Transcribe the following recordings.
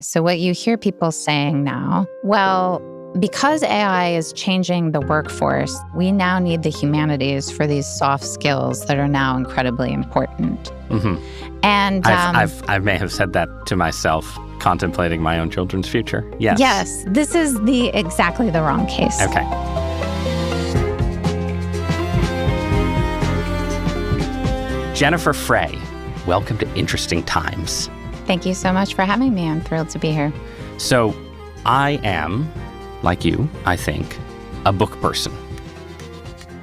So what you hear people saying now, well, because AI is changing the workforce, we now need the humanities for these soft skills that are now incredibly important. Mm-hmm. And I may have said that to myself, contemplating my own children's future. Yes. Yes, this is exactly the wrong case. Okay. Jennifer Frey, welcome to Interesting Times. Thank you so much for having me. I'm thrilled to be here. So I am, like you, I think, a book person.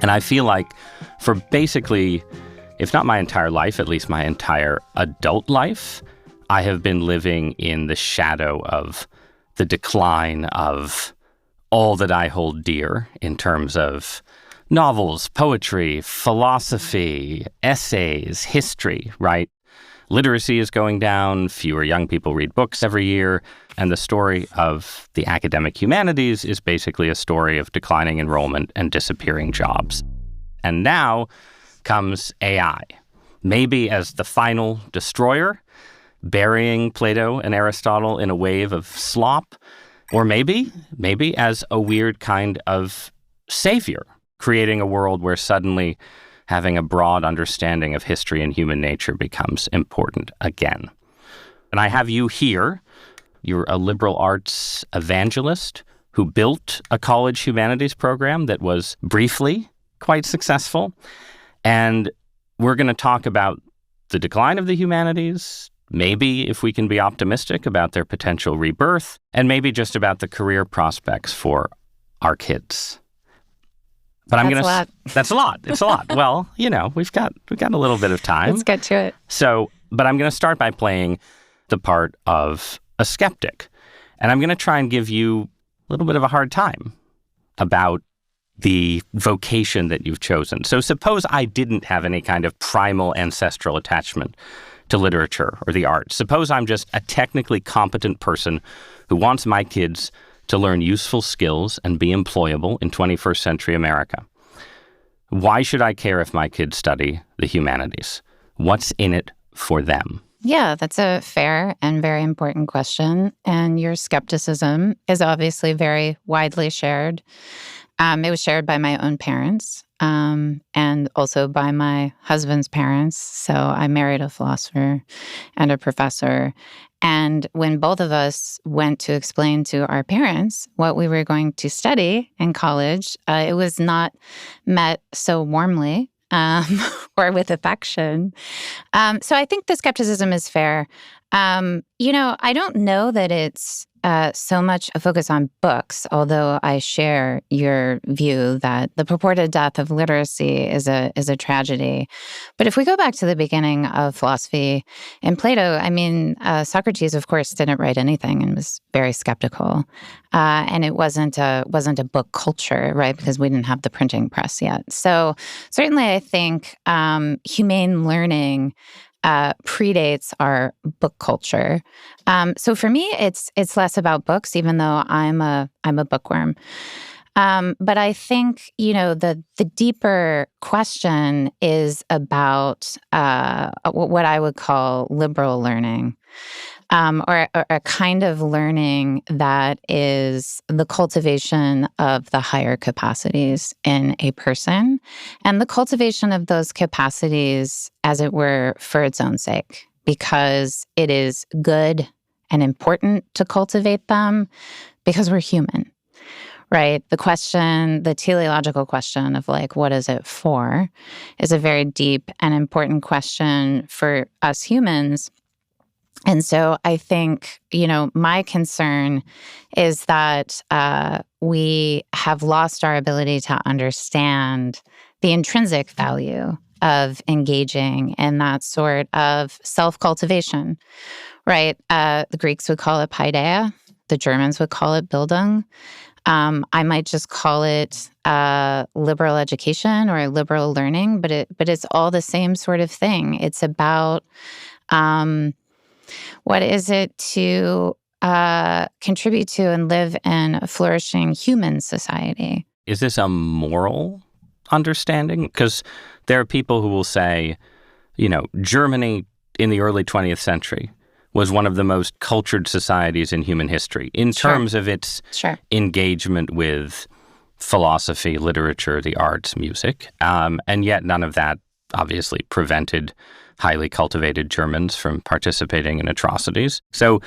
And I feel like for basically, if not my entire life, at least my entire adult life, I have been living in the shadow of the decline of all that I hold dear in terms of novels, poetry, philosophy, essays, history, right? Literacy is going down, fewer young people read books every year, and the story of the academic humanities is basically a story of declining enrollment and disappearing jobs. And now comes AI, maybe as the final destroyer, burying Plato and Aristotle in a wave of slop, or maybe as a weird kind of savior, creating a world where suddenly having a broad understanding of history and human nature becomes important again. And I have you here. You're a liberal arts evangelist who built a college humanities program that was briefly quite successful. And we're going to talk about the decline of the humanities, maybe if we can be optimistic about their potential rebirth, and maybe just about the career prospects for our kids. But That's a lot. That's a lot. It's a lot. Well, we've got a little bit of time. Let's get to it. But I'm going to start by playing the part of a skeptic. And I'm going to try and give you a little bit of a hard time about the vocation that you've chosen. So suppose I didn't have any kind of primal ancestral attachment to literature or the arts. Suppose I'm just a technically competent person who wants my kids to learn useful skills and be employable in 21st century America. Why should I care if my kids study the humanities? What's in it for them? Yeah, that's a fair and very important question. And your skepticism is obviously very widely shared. It was shared by my own parents and also by my husband's parents. So I married a philosopher and a professor. And when both of us went to explain to our parents what we were going to study in college, it was not met so warmly or with affection. So I think the skepticism is fair. I don't know that it's so much a focus on books, although I share your view that the purported death of literacy is a tragedy. But if we go back to the beginning of philosophy in Plato, Socrates, of course, didn't write anything and was very skeptical. And it wasn't a book culture, right? Because we didn't have the printing press yet. So certainly I think humane learning predates our book culture. So for me, it's less about books, even though I'm a bookworm. But I think, the deeper question is about what I would call liberal learning, or a kind of learning that is the cultivation of the higher capacities in a person and the cultivation of those capacities, as it were, for its own sake, because it is good and important to cultivate them because we're human. Right? The teleological question of what is it for, is a very deep and important question for us humans. And so I think, my concern is that we have lost our ability to understand the intrinsic value of engaging in that sort of self-cultivation, right? The Greeks would call it paideia. The Germans would call it Bildung. I might just call it liberal education or liberal learning, but it's all the same sort of thing. It's about what is it to contribute to and live in a flourishing human society. Is this a moral understanding? Because there are people who will say, Germany in the early 20th century was one of the most cultured societies in human history in terms of its engagement with philosophy, literature, the arts, music. And yet none of that obviously prevented highly cultivated Germans from participating in atrocities. So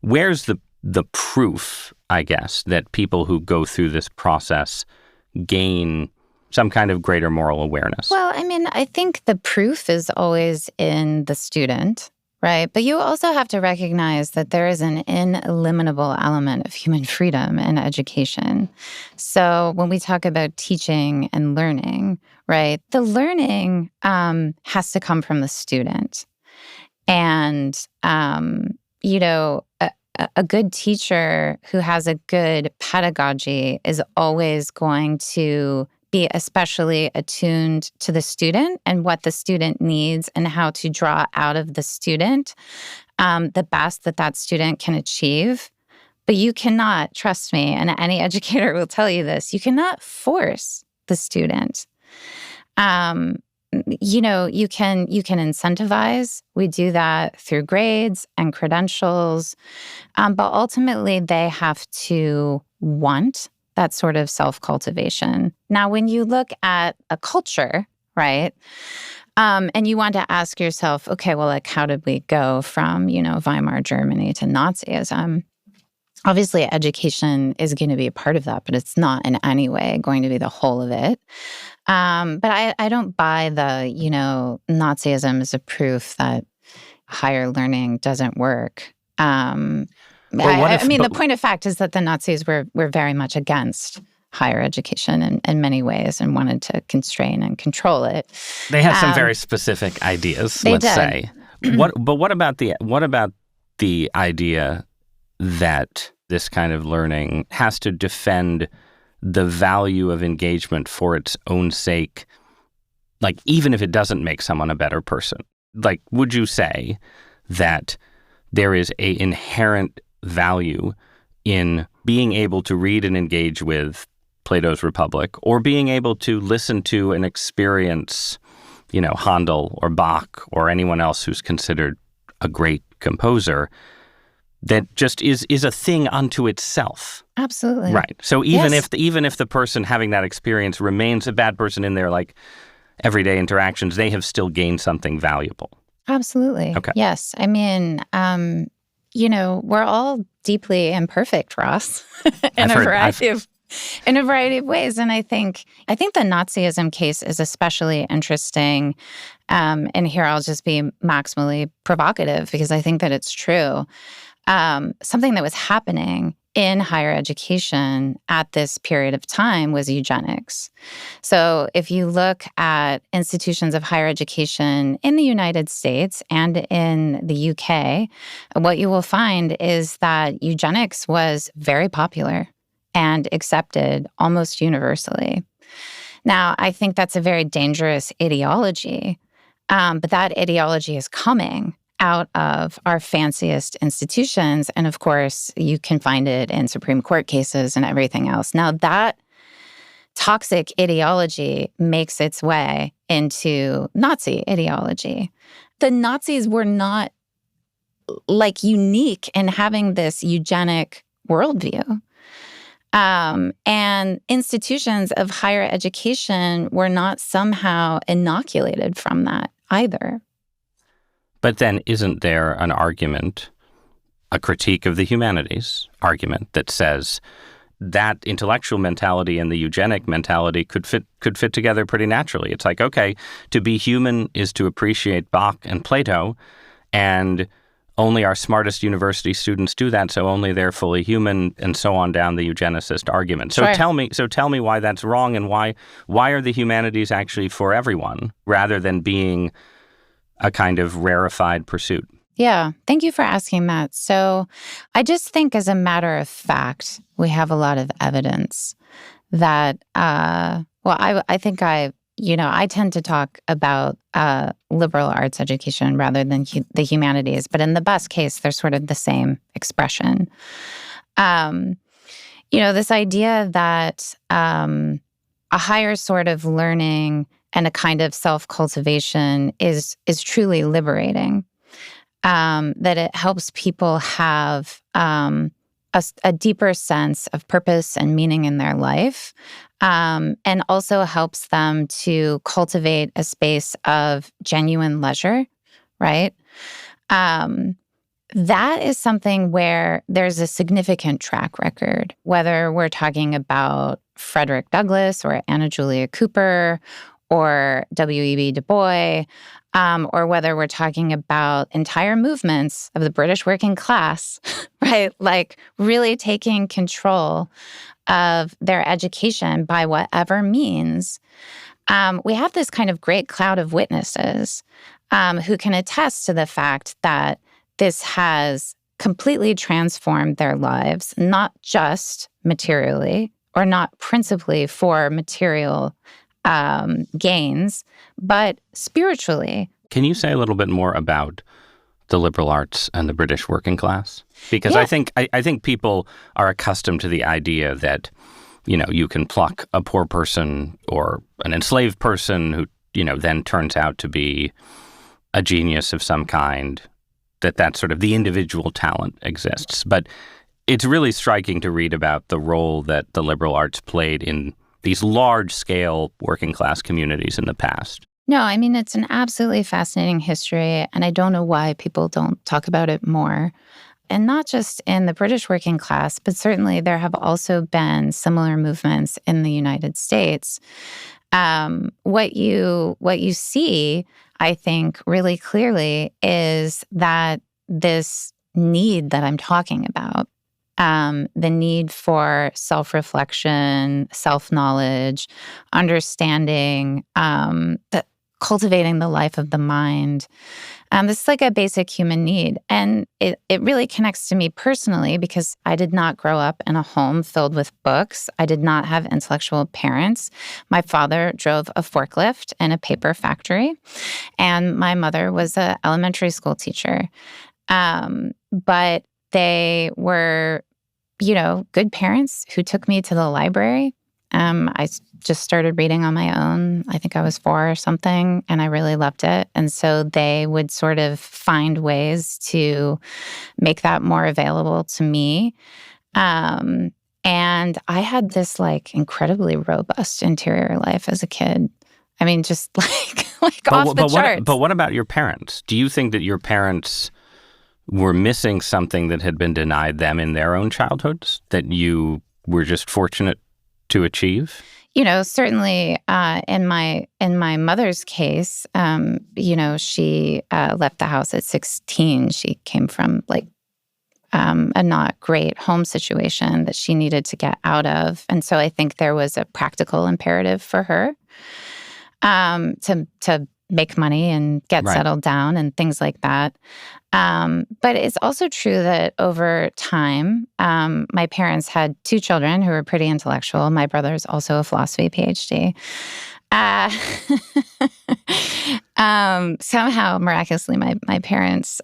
where's the proof, I guess, that people who go through this process gain some kind of greater moral awareness? Well, I mean, I think the proof is always in the student, right? But you also have to recognize that there is an ineliminable element of human freedom in education. So when we talk about teaching and learning, right, the learning has to come from the student. And, a good teacher who has a good pedagogy is always going to be especially attuned to the student and what the student needs and how to draw out of the student the best that student can achieve. But you cannot, trust me, and any educator will tell you this, you cannot force the student. You can incentivize. We do that through grades and credentials. But ultimately, they have to want that sort of self-cultivation. Now, when you look at a culture, right, and you want to ask yourself, okay, well, like, how did we go from, Weimar Germany to Nazism? Obviously, education is going to be a part of that, but it's not in any way going to be the whole of it. But I don't buy the, Nazism as a proof that higher learning doesn't work. The point of fact is that the Nazis were very much against higher education in many ways and wanted to constrain and control it. They had some very specific ideas, let's say. What about the idea that this kind of learning has to defend the value of engagement for its own sake, like even if it doesn't make someone a better person? Like, would you say that there is an inherent value in being able to read and engage with Plato's Republic, or being able to listen to and experience, Handel or Bach or anyone else who's considered a great composer, that just is a thing unto itself? Absolutely. Right. So even if the person having that experience remains a bad person in their everyday interactions, they have still gained something valuable. Absolutely. Okay. Yes. I mean, we're all deeply imperfect, Ross, in a variety of ways. And I think the Nazism case is especially interesting. And here I'll just be maximally provocative because I think that it's true. Something that was happening in higher education at this period of time was eugenics. So if you look at institutions of higher education in the United States and in the UK, what you will find is that eugenics was very popular and accepted almost universally. Now, I think that's a very dangerous ideology, but that ideology is coming out of our fanciest institutions. And of course, you can find it in Supreme Court cases and everything else. Now, that toxic ideology makes its way into Nazi ideology. The Nazis were not unique in having this eugenic worldview. And institutions of higher education were not somehow inoculated from that either. But then isn't there an argument, a critique of the humanities argument that says that intellectual mentality and the eugenic mentality could fit together pretty naturally? It's like, okay, to be human is to appreciate Bach and Plato, and only our smartest university students do that, so only they're fully human, and so on down the eugenicist argument. So Sure. tell me why that's wrong, and why are the humanities actually for everyone rather than being a kind of rarefied pursuit? Yeah, thank you for asking that. So I just think, as a matter of fact, we have a lot of evidence that, I think I tend to talk about liberal arts education rather than the humanities, but in the best case, they're sort of the same expression. This idea that a higher sort of learning and a kind of self-cultivation is truly liberating. that it helps people have a deeper sense of purpose and meaning in their life, and also helps them to cultivate a space of genuine leisure, right? That is something where there's a significant track record, whether we're talking about Frederick Douglass or Anna Julia Cooper or W.E.B. Du Bois, or whether we're talking about entire movements of the British working class, right? Like really taking control of their education by whatever means. We have this kind of great cloud of witnesses who can attest to the fact that this has completely transformed their lives, not just materially or not principally for material gains, but spiritually. Can you say a little bit more about the liberal arts and the British working class? Because Yeah. I think people are accustomed to the idea that, you can pluck a poor person or an enslaved person who, then turns out to be a genius of some kind, that sort of the individual talent exists. But it's really striking to read about the role that the liberal arts played in these large-scale working-class communities in the past. No, I mean, it's an absolutely fascinating history, and I don't know why people don't talk about it more. And not just in the British working class, but certainly there have also been similar movements in the United States. What you see, I think, really clearly is that this need that I'm talking about, the need for self-reflection, self-knowledge, understanding, cultivating the life of the mind. This is like a basic human need. And it really connects to me personally because I did not grow up in a home filled with books. I did not have intellectual parents. My father drove a forklift in a paper factory, and my mother was an elementary school teacher. But they were, good parents who took me to the library. I just started reading on my own. I think I was 4 or something, and I really loved it. And so they would sort of find ways to make that more available to me. And I had this incredibly robust interior life as a kid. I mean, just off the charts. But what about your parents? Do you think that your parents were missing something that had been denied them in their own childhoods that you were just fortunate to achieve? Certainly in my mother's case, she left the house at 16. She came from a not great home situation that she needed to get out of. And so I think there was a practical imperative for her to make money and get settled down and things like that. But it's also true that over time, my parents had 2 children who were pretty intellectual. My brother's also a philosophy PhD. Somehow, miraculously, my parents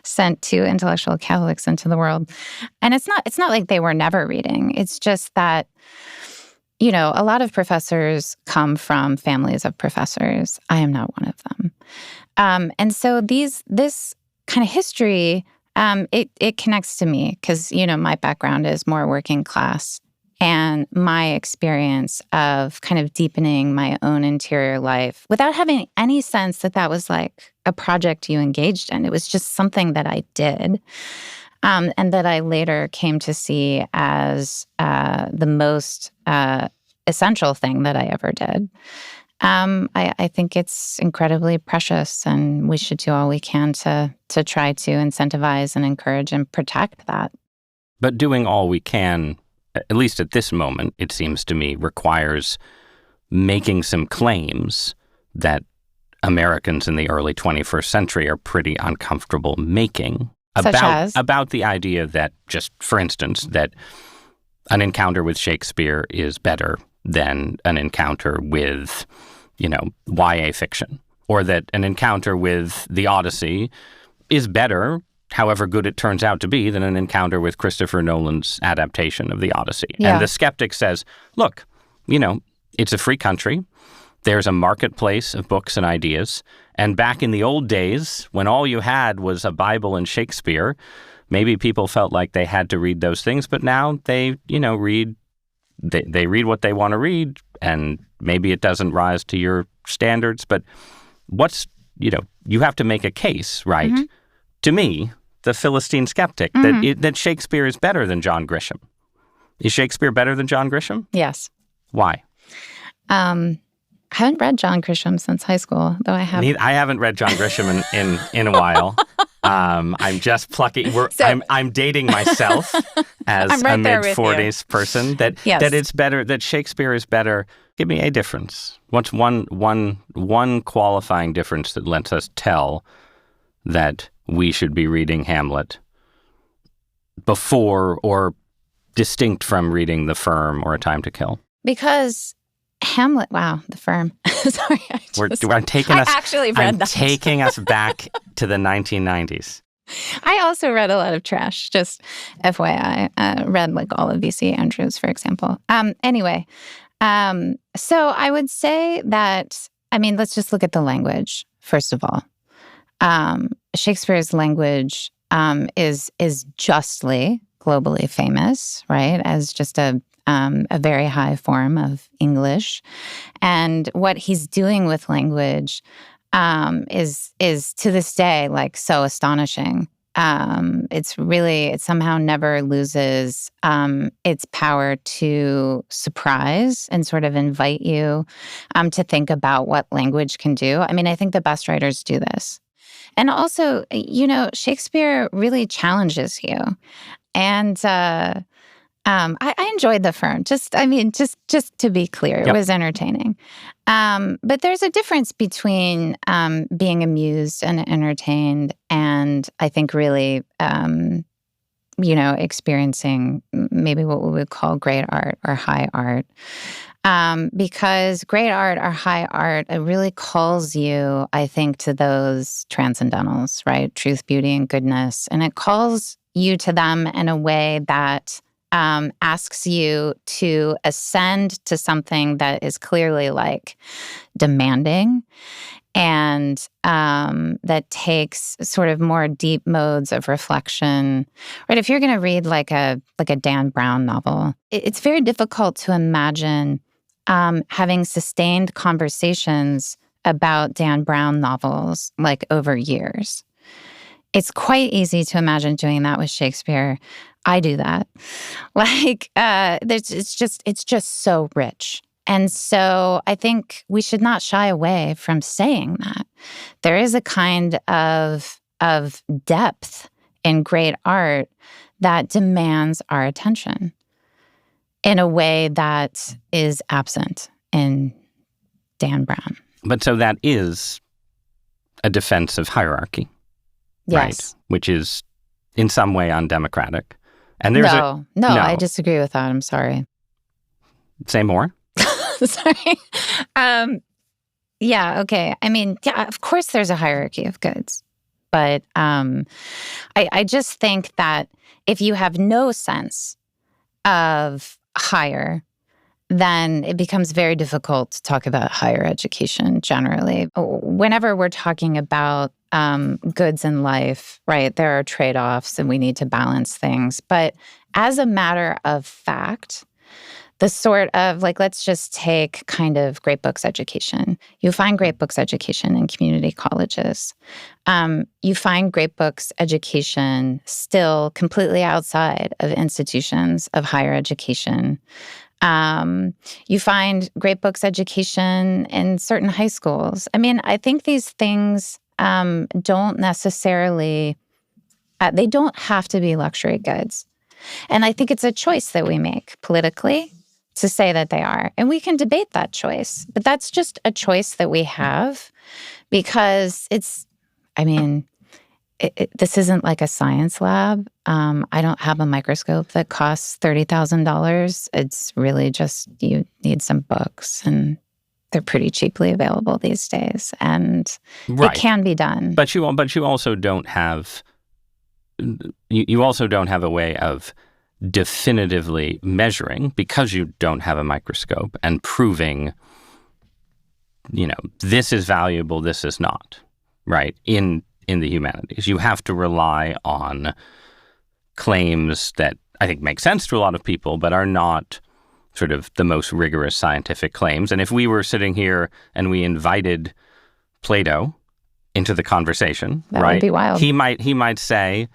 sent 2 intellectual Catholics into the world. And it's not like they were never reading. It's just that a lot of professors come from families of professors. I am not one of them. And so this kind of history, it connects to me because, my background is more working class. And my experience of kind of deepening my own interior life without having any sense that was like a project you engaged in. It was just something that I did. And that I later came to see as the most essential thing that I ever did. I think it's incredibly precious, and we should do all we can to try to incentivize and encourage and protect that. But doing all we can, at least at this moment, it seems to me, requires making some claims that Americans in the early 21st century are pretty uncomfortable making. About the idea that, just for instance, that an encounter with Shakespeare is better than an encounter with, YA fiction, or that an encounter with the Odyssey is better, however good it turns out to be, than an encounter with Christopher Nolan's adaptation of the Odyssey. Yeah. And the skeptic says, look, it's a free country. There's a marketplace of books and ideas, And back in the old days, when all you had was a Bible and Shakespeare, maybe people felt like they had to read those things, but now they, read they read what they want to read, and maybe it doesn't rise to your standards. But you have to make a case, right? Mm-hmm. To me, the Philistine skeptic, that Shakespeare is better than John Grisham. Is Shakespeare better than John Grisham? Yes. Why? I haven't read John Grisham since high school, though I have. I haven't read John Grisham in a while. I'm just plucking. I'm dating myself as a mid-40s person. That it's better. That Shakespeare is better. Give me a difference. What's one qualifying difference that lets us tell that we should be reading Hamlet before or distinct from reading The Firm or A Time to Kill? Because Hamlet, The Firm. Sorry, I actually read that. Taking us back to the 1990s. I also read a lot of trash, just FYI. Read like all of V.C. Andrews, for example. Anyway, so I would say that, let's just look at the language, first of all. Shakespeare's language is justly globally famous, right, as just a very high form of English. And what he's doing with language is to this day like so astonishing. It somehow never loses its power to surprise and sort of invite you to think about what language can do. I think the best writers do this. And also, Shakespeare really challenges you. And I enjoyed The Firm. Just to be clear, it was entertaining. But there's a difference between being amused and entertained, and I think really, experiencing maybe what we would call great art or high art. Because great art or high art, it really calls you, I think, to those transcendentals, right? Truth, beauty, and goodness. And it calls you to them in a way that asks you to ascend to something that is clearly like demanding and that takes sort of more deep modes of reflection. Right? If you're going to read like a Dan Brown novel, it's very difficult to imagine having sustained conversations about Dan Brown novels like over years. It's quite easy to imagine doing that with Shakespeare. I do that. It's just so rich. And so I think we should not shy away from saying that. There is a kind of depth in great art that demands our attention in a way that is absent in Dan Brown. But so that is a defense of hierarchy, yes. Right? Which is in some way undemocratic. And there's no, I disagree with that. I'm sorry. Say more. Sorry. Yeah, okay. Of course there's a hierarchy of goods. But I just think that if you have no sense of higher, then it becomes very difficult to talk about higher education generally. Whenever we're talking about goods in life, right, there are trade-offs and we need to balance things. But as a matter of fact, the sort of, let's just take kind of great books education. You find great books education in community colleges. You find great books education still completely outside of institutions of higher education. You find great books education in certain high schools. I think these things don't necessarily, they don't have to be luxury goods. And I think it's a choice that we make politically to say that they are. And we can debate that choice, but that's just a choice that we have because it's, this isn't like a science lab. I don't have a microscope that costs $30,000. It's really just, you need some books and they're pretty cheaply available these days. And It can be done. But you also don't have, you also don't have a way of definitively measuring, because you don't have a microscope, and proving this is valuable, this is not, right? In the humanities, you have to rely on claims that I think make sense to a lot of people, but are not sort of the most rigorous scientific claims. And if we were sitting here and we invited Plato into the conversation, that right? would be wild. He might say,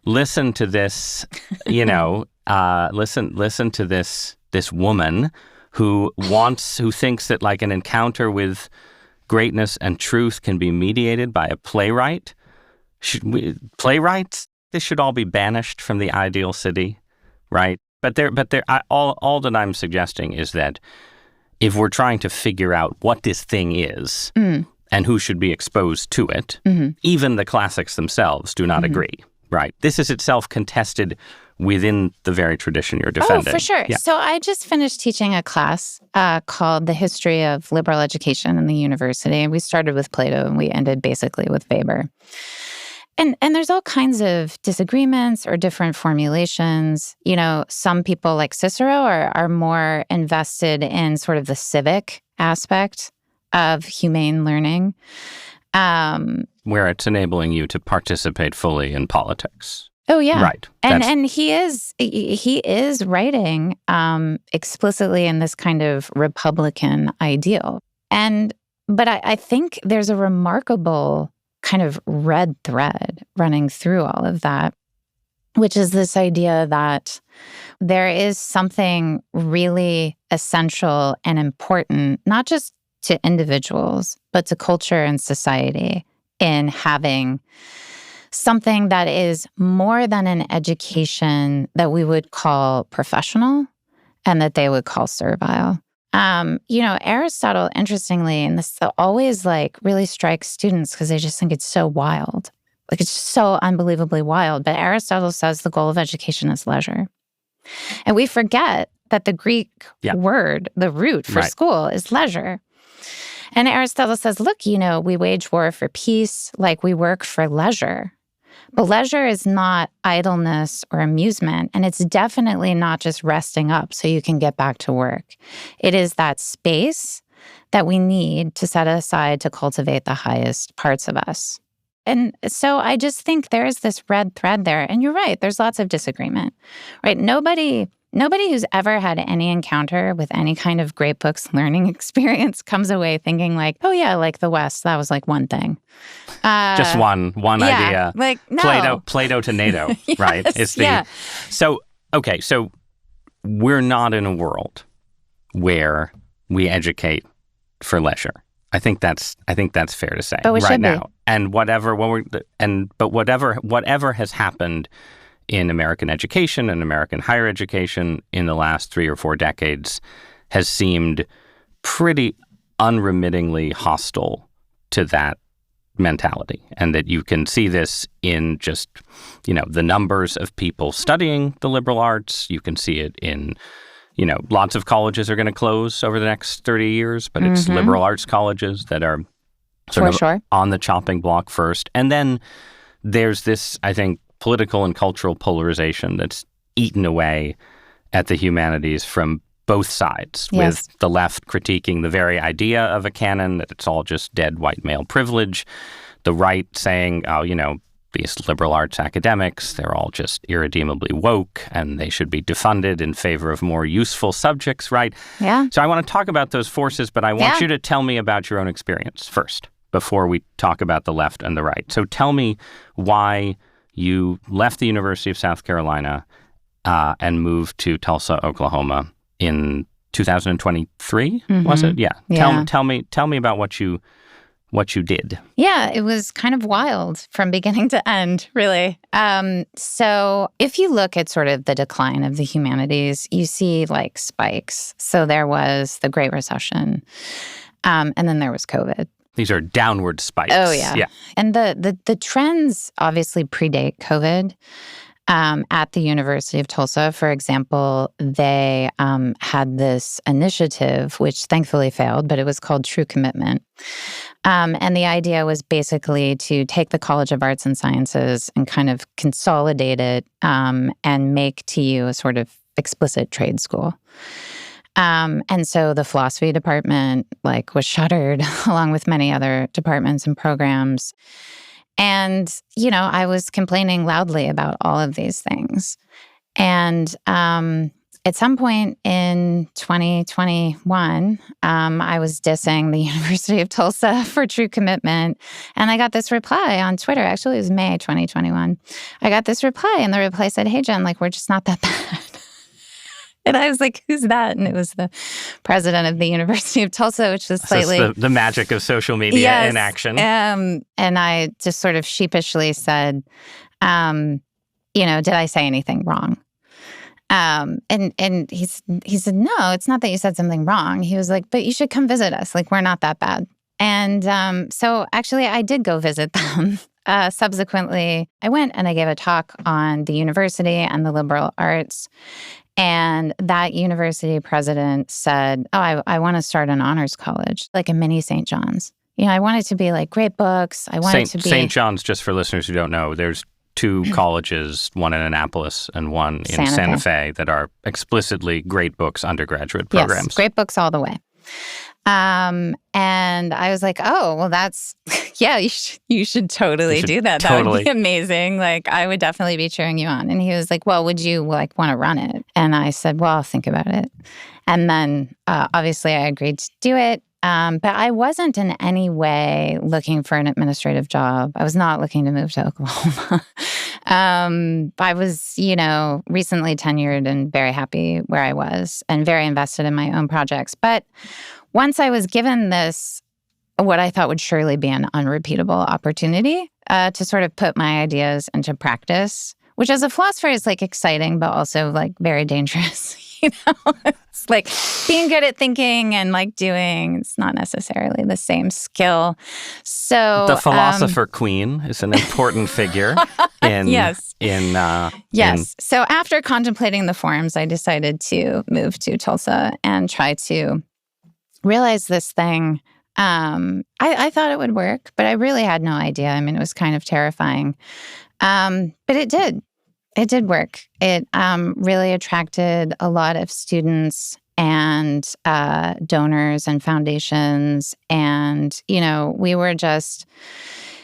listen to this, listen to this woman who thinks that like an encounter with greatness and truth can be mediated by a playwright. Playwrights, they should all be banished from the ideal city, right? But all that I'm suggesting is that if we're trying to figure out what this thing is and who should be exposed to it, even the classics themselves do not agree, right? This is itself contested within the very tradition you're defending. Oh, for sure. Yeah. So I just finished teaching a class called The History of Liberal Education in the University. We started with Plato and we ended basically with Weber. And there's all kinds of disagreements or different formulations. Some people like Cicero are more invested in sort of the civic aspect of humane learning. Where it's enabling you to participate fully in politics. Oh, yeah. Right. And he is writing explicitly in this kind of Republican ideal. But I think there's a remarkable kind of red thread running through all of that, which is this idea that there is something really essential and important, not just to individuals, but to culture and society in having something that is more than an education that we would call professional and that they would call servile. Aristotle, interestingly, and this always really strikes students because they just think it's so wild. Like it's so unbelievably wild. But Aristotle says the goal of education is leisure. And we forget that the Greek word, the root for school is leisure. And Aristotle says, look, we wage war for peace, like we work for leisure. But leisure is not idleness or amusement, and it's definitely not just resting up so you can get back to work. It is that space that we need to set aside to cultivate the highest parts of us. And so I just think there's this red thread there. And you're right, there's lots of disagreement, right? Nobody who's ever had any encounter with any kind of great books learning experience comes away thinking like, oh yeah, like the West, that was like one thing. Just one idea. Like, no. Plato to NATO, Yes, right? So we're not in a world where we educate for leisure. I think that's fair to say right now. Be. And whatever has happened in American education and American higher education in the last 3 or 4 decades has seemed pretty unremittingly hostile to that mentality. And that you can see this in just, the numbers of people studying the liberal arts. You can see it in, lots of colleges are going to close over the next 30 years, but it's liberal arts colleges that are sort of on the chopping block first. And then there's this, I think, political and cultural polarization that's eaten away at the humanities from both sides, with the left critiquing the very idea of a canon, that it's all just dead white male privilege, the right saying, these liberal arts academics, they're all just irredeemably woke and they should be defunded in favor of more useful subjects, right? Yeah. So I want to talk about those forces, but I want you to tell me about your own experience first before we talk about the left and the right. So tell me why you left the University of South Carolina and moved to Tulsa, Oklahoma in 2023, was it? Yeah. Tell me about what you did. Yeah, it was kind of wild from beginning to end, really. So if you look at sort of the decline of the humanities, you see like spikes. So there was the Great Recession, and then there was COVID. These are downward spikes. Oh, yeah. And the trends obviously predate COVID. At the University of Tulsa, for example, they had this initiative, which thankfully failed, but it was called True Commitment. And the idea was basically to take the College of Arts and Sciences and kind of consolidate it and make TU a sort of explicit trade school. And so the philosophy department was shuttered along with many other departments and programs. And, I was complaining loudly about all of these things. And at some point in 2021, I was dissing the University of Tulsa for true commitment. And I got this reply on Twitter. Actually, it was May 2021. I got this reply, and the reply said, "Hey, Jen, we're just not that bad." And I was like, "Who's that?" And it was the president of the University of Tulsa, which was slightly... So the magic of social media yes, in action. And I just sort of sheepishly said, did I say anything wrong? And he said, "No, it's not that you said something wrong." He was like, "But you should come visit us. We're not that bad." And so actually I did go visit them. Subsequently, I went and I gave a talk on the university and the liberal arts. And that university president said, "Oh, I want to start an honors college, like a mini St. John's. I want it to be great books. I want it to be..." St. John's, just for listeners who don't know, there's two colleges, one in Annapolis and one in Santa Fe, that are explicitly great books undergraduate programs. Yes, great books all the way. And I was like, "Oh, well, that's, yeah, you should totally do that. That would be amazing. I would definitely be cheering you on." And he was like, "Well, would you want to run it?" And I said, "Well, I'll think about it." And then obviously I agreed to do it. But I wasn't in any way looking for an administrative job. I was not looking to move to Oklahoma. I was, recently tenured and very happy where I was and very invested in my own projects. But once I was given this, what I thought would surely be an unrepeatable opportunity to sort of put my ideas into practice, which as a philosopher is exciting, but also very dangerous. It's being good at thinking and doing. It's not necessarily the same skill. So the philosopher queen is an important figure in yes. Yes. So after contemplating the forms, I decided to move to Tulsa and try to realize this thing. I thought it would work, but I really had no idea. I mean, it was kind of terrifying. But it did. It did work. It really attracted a lot of students and donors and foundations. And, we were just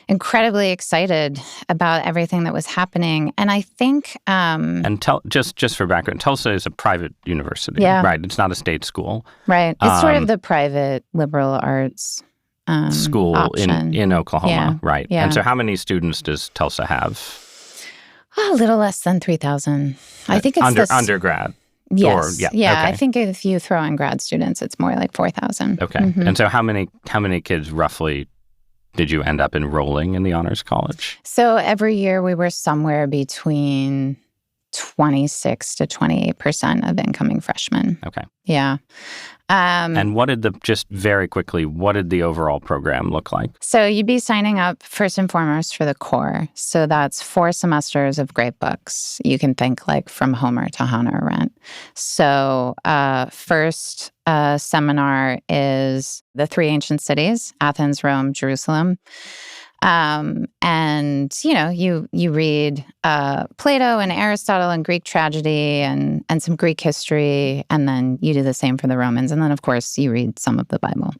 incredibly excited about everything that was happening. And I think... and just for background, Tulsa is a private university, right? It's not a state school. Right. It's sort of the private liberal arts school option. in Oklahoma, right? Yeah. And so how many students does Tulsa have? A little less than 3,000. I think it's undergrad. Yes. Okay. I think if you throw in grad students, it's more like 4,000. Okay. Mm-hmm. And so how many kids roughly did you end up enrolling in the honors college? So every year we were somewhere between 26 to 28% of incoming freshmen. Okay. Yeah. And just very quickly, what did the overall program look like? So you'd be signing up first and foremost for the core. So that's 4 semesters of great books. You can think from Homer to Hannah Arendt. So first seminar is the 3 ancient cities, Athens, Rome, Jerusalem. And, you read Plato and Aristotle and Greek tragedy and some Greek history, and then you do the same for the Romans. And then, of course, you read some of the Bible.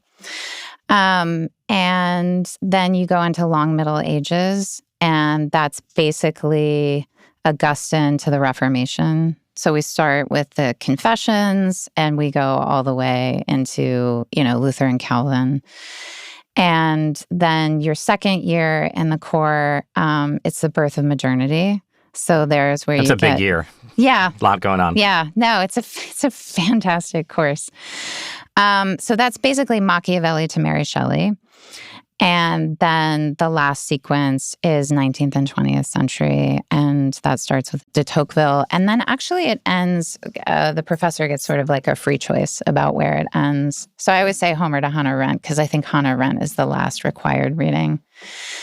And then you go into long Middle Ages, and that's basically Augustine to the Reformation. So we start with the Confessions, and we go all the way into, Luther and Calvin. And then your second year in the core, it's the birth of modernity. So there's where That's a big year. Yeah. A lot going on. Yeah. No, it's a fantastic course. So that's basically Machiavelli to Mary Shelley. And then the last sequence is 19th and 20th century, and that starts with de Tocqueville. And then actually it ends, the professor gets sort of a free choice about where it ends. So I always say Homer to Hannah Arendt, because I think Hannah Arendt is the last required reading.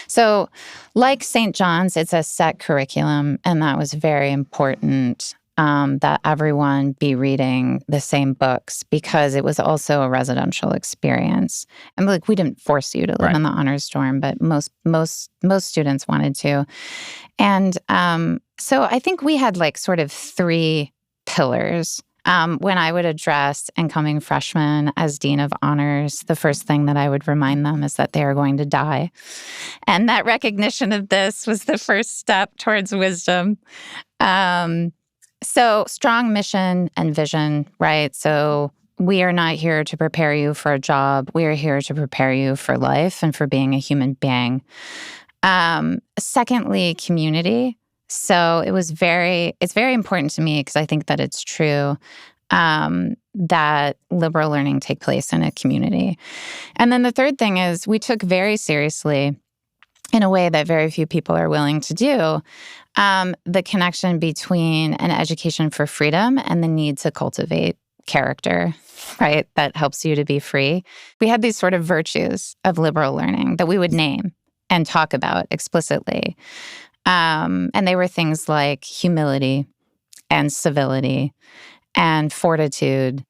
So like St. John's, it's a set curriculum, and that was very important. That everyone be reading the same books, because it was also a residential experience. And we didn't force you to live in the honors dorm, but most students wanted to. And so I think we had sort of 3 pillars. When I would address incoming freshmen as Dean of Honors, the first thing that I would remind them is that they are going to die. And that recognition of this was the first step towards wisdom. So strong mission and vision, right? So we are not here to prepare you for a job. We are here to prepare you for life and for being a human being. Secondly, community. So it's very important to me because I think that it's true that liberal learning take place in a community. And then the third thing is we took very seriously, in a way that very few people are willing to do, the connection between an education for freedom and the need to cultivate character, right? That helps you to be free. We had these sort of virtues of liberal learning that we would name and talk about explicitly. And they were things like humility and civility and fortitude.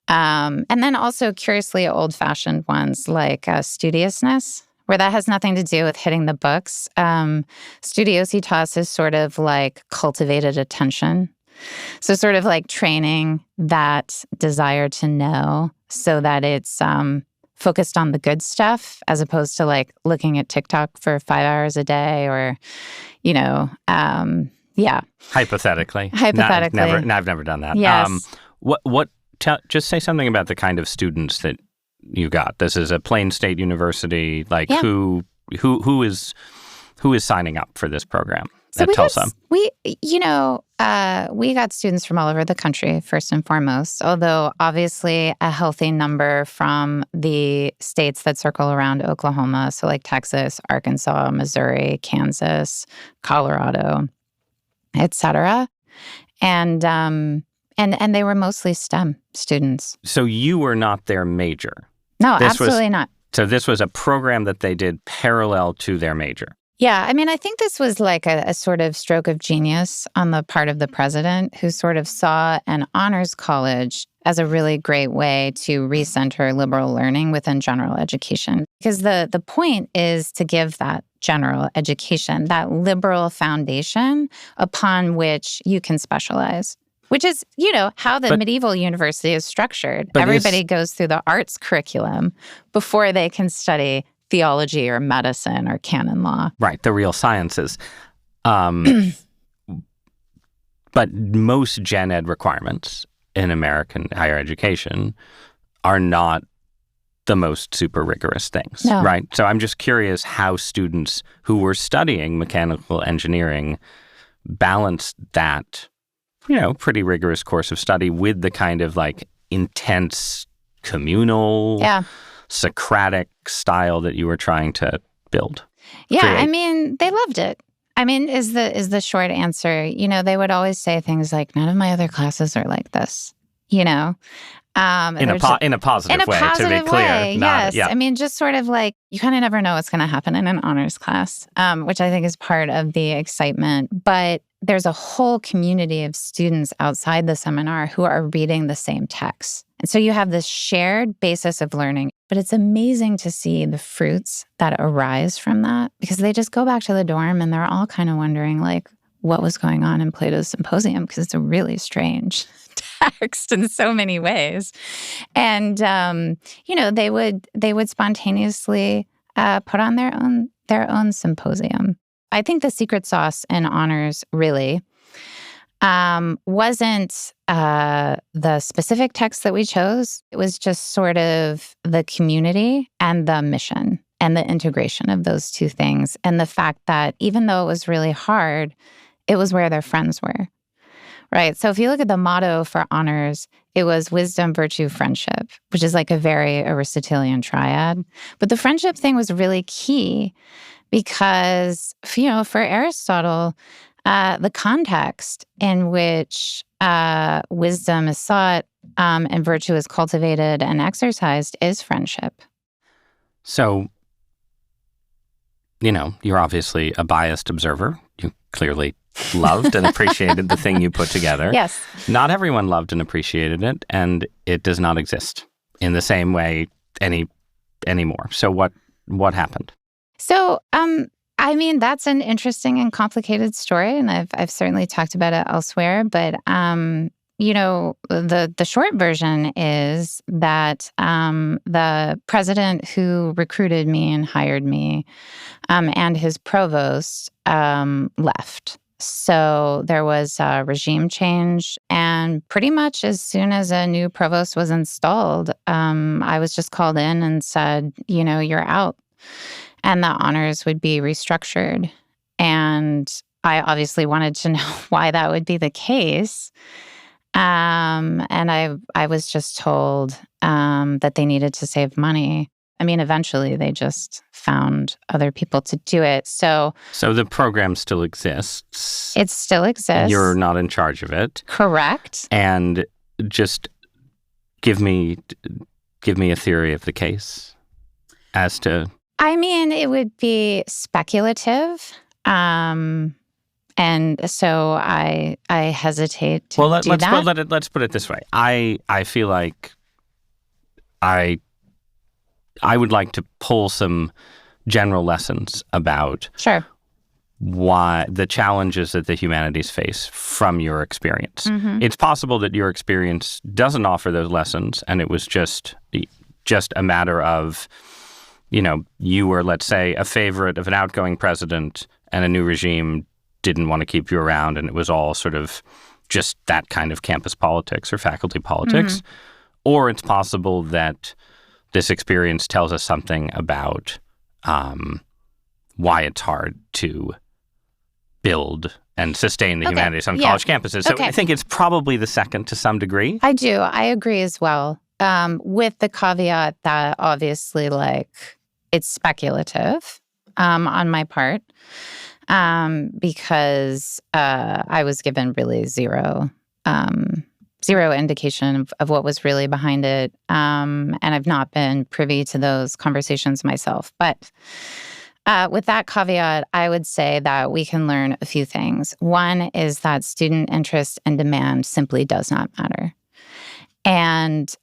And then also curiously old-fashioned ones like studiousness, where that has nothing to do with hitting the books. Studiositas is sort of like cultivated attention. So sort of like training that desire to know so that it's focused on the good stuff as opposed to like looking at TikTok for 5 hours a day or, yeah. Hypothetically. I've never done that. Yes. Just say something about the kind of students that you got. This is a Plain State University. Like who is signing up for this program at Tulsa? We got students from all over the country, first and foremost, although obviously a healthy number from the states that circle around Oklahoma, so like Texas, Arkansas, Missouri, Kansas, Colorado, et cetera. And they were mostly STEM students. So you were not their major? No, absolutely not. So this was a program that they did parallel to their major? Yeah, I mean, I think this was like a sort of stroke of genius on the part of the president, who sort of saw an honors college as a really great way to recenter liberal learning within general education. Because the point is to give that general education, that liberal foundation upon which you can specialize. Which is, how the medieval university is structured. Everybody goes through the arts curriculum before they can study theology or medicine or canon law. Right, the real sciences. But most gen ed requirements in American higher education are not the most super rigorous things, right? So I'm just curious how students who were studying mechanical engineering balanced that pretty rigorous course of study with the kind of like intense communal, Socratic style that you were trying to build. Yeah, create. I mean, they loved it. I mean, is the short answer. They would always say things like, none of my other classes are like this, In a positive way, to be clear. Yes. I mean, just sort of like, you kind of never know what's going to happen in an honors class, which I think is part of the excitement. But there's a whole community of students outside the seminar who are reading the same texts. And so you have this shared basis of learning. But it's amazing to see the fruits that arise from that, because they just go back to the dorm and they're all kind of wondering, like, what was going on in Plato's Symposium, because it's a really strange text in so many ways. And, they would spontaneously put on their own symposium. I think the secret sauce in honors really wasn't the specific text that we chose. It was just sort of the community and the mission and the integration of those two things. And the fact that even though it was really hard, it was where their friends were, right? So if you look at the motto for honors, it was wisdom, virtue, friendship, which is like a very Aristotelian triad. But the friendship thing was really key because, for Aristotle, the context in which wisdom is sought and virtue is cultivated and exercised is friendship. So, you're obviously a biased observer. You clearly loved and appreciated the thing you put together. Yes. Not everyone loved and appreciated it, and it does not exist in the same way anymore. So what happened? So, I mean, that's an interesting and complicated story, and I've certainly talked about it elsewhere. But the short version is that the president who recruited me and hired me and his provost left. So there was a regime change. And pretty much as soon as a new provost was installed, I was just called in and said, you're out. And the honors would be restructured. And I obviously wanted to know why that would be the case. And I was just told that they needed to save money. I mean, eventually they just found other people to do it. So the program still exists. It still exists. You're not in charge of it. Correct. And just give me a theory of the case as to... I mean, it would be speculative. And so I hesitate to do that. Let's put it this way. I feel like I would like to pull some general lessons about why the challenges that the humanities face from your experience. Mm-hmm. It's possible that your experience doesn't offer those lessons, and it was just a matter of, you were, let's say, a favorite of an outgoing president, and a new regime didn't want to keep you around, and it was all sort of just that kind of campus politics or faculty politics. Mm-hmm. Or it's possible that this experience tells us something about why it's hard to build and sustain the humanities on college campuses. So I think it's probably the second to some degree. I do. I agree as well. With the caveat that obviously, it's speculative on my part. Because I was given really zero indication of what was really behind it. And I've not been privy to those conversations myself. But with that caveat, I would say that we can learn a few things. One is that student interest and demand simply does not matter. And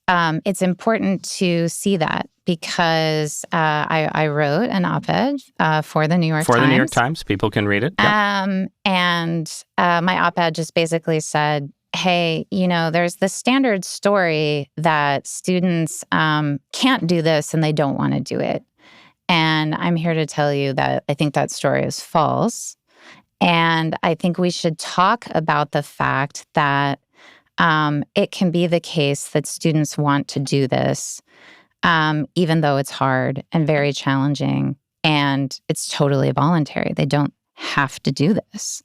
it's important to see that because I wrote an op-ed for the New York Times. For the New York Times. People can read it. Yep. And my op-ed just basically said, hey, there's this standard story that students can't do this and they don't want to do it. And I'm here to tell you that I think that story is false. And I think we should talk about the fact that it can be the case that students want to do this, even though it's hard and very challenging, and it's totally voluntary. They don't have to do this.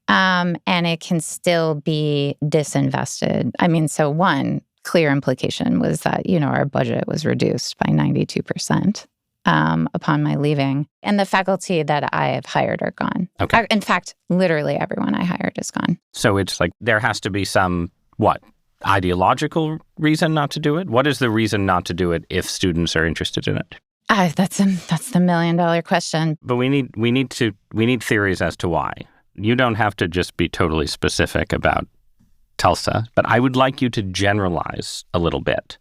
And it can still be disinvested. I mean, so one clear implication was that, our budget was reduced by 92%. Upon my leaving. And the faculty that I have hired are gone. Okay. In fact, literally everyone I hired is gone. So it's like there has to be some, ideological reason not to do it? What is the reason not to do it if students are interested in it? That's the million-dollar question. But we need theories as to why. You don't have to just be totally specific about Tulsa, but I would like you to generalize a little bit,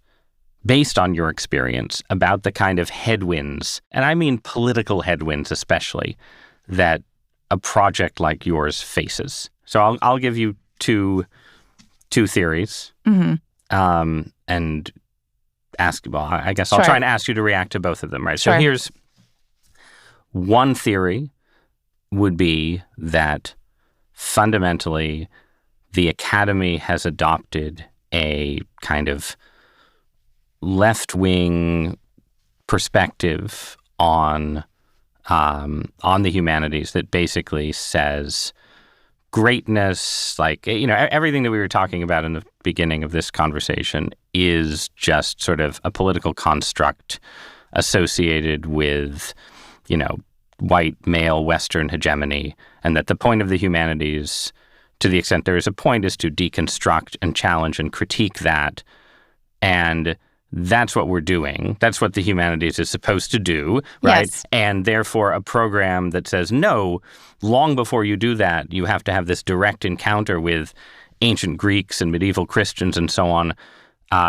based on your experience, about the kind of headwinds, and I mean political headwinds especially, that a project like yours faces. So I'll give you two theories, and ask. Well, I guess I'll try and ask you to react to both of them, right? Sure. So here's one theory: would be that fundamentally the academy has adopted a kind of left-wing perspective on the humanities that basically says greatness, everything that we were talking about in the beginning of this conversation is just sort of a political construct associated with, white male Western hegemony, and that the point of the humanities, to the extent there is a point, is to deconstruct and challenge and critique that. And that's what we're doing. That's what the humanities is supposed to do, right? Yes. And therefore, a program that says, no, long before you do that, you have to have this direct encounter with ancient Greeks and medieval Christians and so on,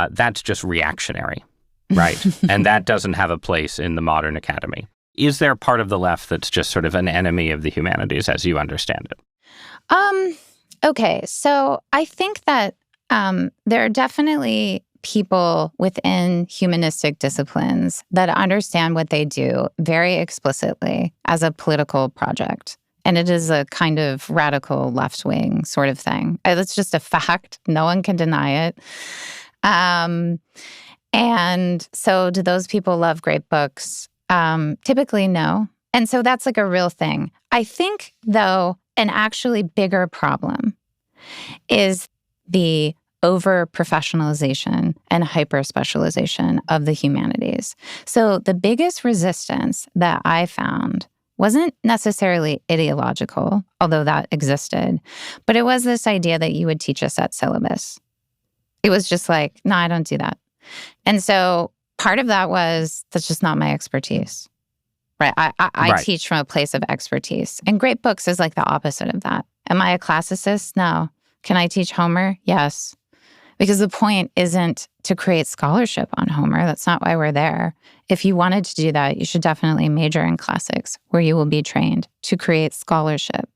that's just reactionary, right? And that doesn't have a place in the modern academy. Is there part of the left that's just sort of an enemy of the humanities as you understand it? Okay, so I think that There are definitely people within humanistic disciplines that understand what they do very explicitly as a political project. And it is a kind of radical left-wing sort of thing. It's just a fact. No one can deny it. And so do those people love great books? Typically, no. And so that's like a real thing. I think, though, an actually bigger problem is the over-professionalization and hyper-specialization of the humanities. So the biggest resistance that I found wasn't necessarily ideological, although that existed, but it was this idea that you would teach us at syllabus. It was just like, no, I don't do that. And so part of that was, that's just not my expertise, right? I teach from a place of expertise. And great books is like the opposite of that. Am I a classicist? No. Can I teach Homer? Yes. Because the point isn't to create scholarship on Homer. That's not why we're there. If you wanted to do that, you should definitely major in classics, where you will be trained to create scholarship.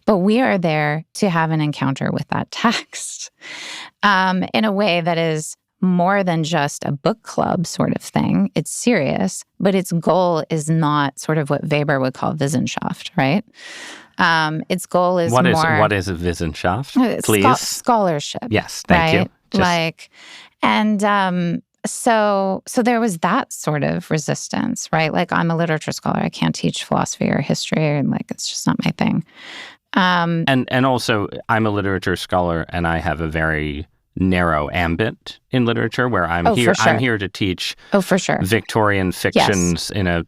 But we are there to have an encounter with that text in a way that is more than just a book club sort of thing. It's serious, but its goal is not sort of what Weber would call Wissenschaft, right? Its goal is what is a Wissenschaft? Please. Scholarship. Yes, thank you. So there was that sort of resistance, right? Like, I'm a literature scholar. I can't teach philosophy or history, and like, it's just not my thing. And also, I'm a literature scholar, and I have a very narrow ambit in literature where I'm here. For sure. I'm here to teach. For sure. Victorian fictions in a,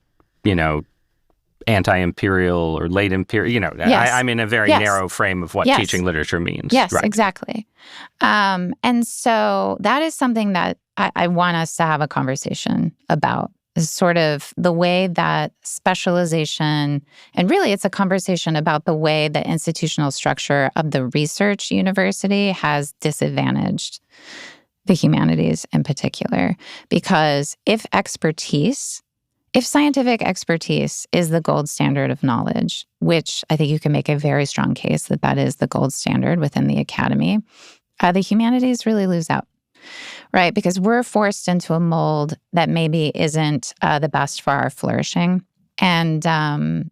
anti-imperial or late imperial, Yes. I'm in a very narrow frame of what teaching literature means. Yes, right. Exactly. And so that is something that I want us to have a conversation about, is sort of the way that specialization, and really it's a conversation about the way the institutional structure of the research university has disadvantaged the humanities in particular. Because if scientific expertise is the gold standard of knowledge, which I think you can make a very strong case that that is the gold standard within the academy, the humanities really lose out, right? Because we're forced into a mold that maybe isn't the best for our flourishing. And